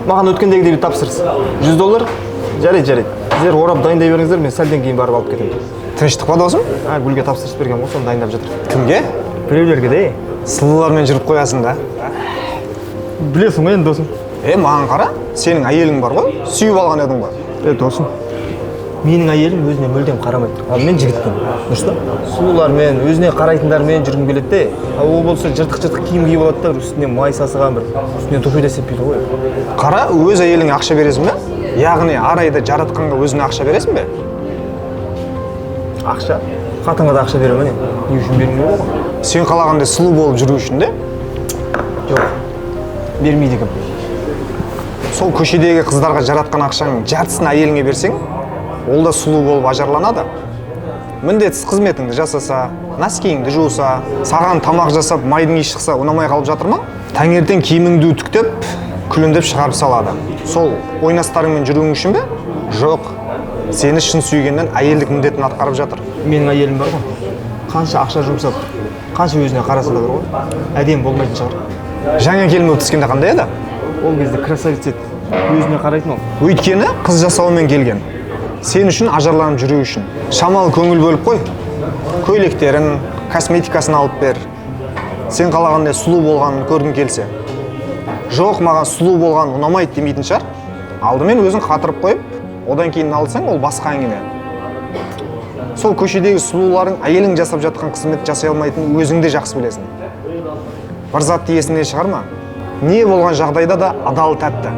Маған өткендегідей тапсырыс. $100. Жарайды. Сіздер орап дайындай беріңіздер, мен сәлден кейін барып алып кетемін. Тыныштық па досым? Гүлге тапсырыс берген ғой, соны дайындап жатыр. Кімге? Біреулерге де. Сұлулармен жүріп қоясың да. Білесің ғой енді досым. Маған қара, сенің әйелің бар ғой, сүйіп алған едің ба? Досым. Менің әйелім өзіне мүлдем қарамайды. Ал мен жігітпін. Дұрыс па? Сұлулармен, өзіне қарайтындармен жүргім келеді де. Ол болса жыртық киім киіп алады да, үстіне май сасыған бір, үстіне туфли сеппейді ғой. Қара, өз әйеліңе ақша бересің бе? Яғни арайда жаратқанға өзіне ақша бересің бе? Ақша? Қатынға да ақша беремін мен. Не үшін бермей ғой? Сен қалағандай сұлу болып жүру үшін де? Жоқ. Бермейді кім. Сол көшедегі қыздарға жаратқан ақшаның жартысын әйеліңе берсең, ол да сұлу болып ажарланады. Міндетсіз қызметіңді жасаса, носкиіңді жуса, саған тамақ жасап, майдың иісі шықса, ұнамай қалып жатыр ма? Таңертең киіміңді үтіктеп, күлімдеп шығарып салады. Сол ойнастарыңмен жүруің үшін бе? Жоқ. Сені шын сүйгеннен әйелдік міндетін атқарып жатыр. Менің әйелім бар ғой. Қанша ақша жұмсап, қанша өзіне қараса да бар ғой. Әдемі болмайтын шығар. Жаңа келін болып түскенде қандай еді? Ол кезде красавица еді. Өзіне қарайтын ол. Өйткені қыз жасауымен келген. Сен үшін ажарланып жүру үшін. Шамалы көңіл бөліп қой. Көйлектерін, косметикасын алып бер. Сен қалағандай сұлу болғанын көргің келсе. Жоқ, маған сұлу болған ұнамайды демейтін шығар. Алдымен өзің қатырып қойып, одан кейін алсаң, ол басқа әңгіме. Сол көшедегі сұлуларың әйелің жасап жатқан қызметті жасай алмайтынын өзің де жақсы білесің. Бір затты есіңнен шығарма. Не болған жағдайда да адал тәтті.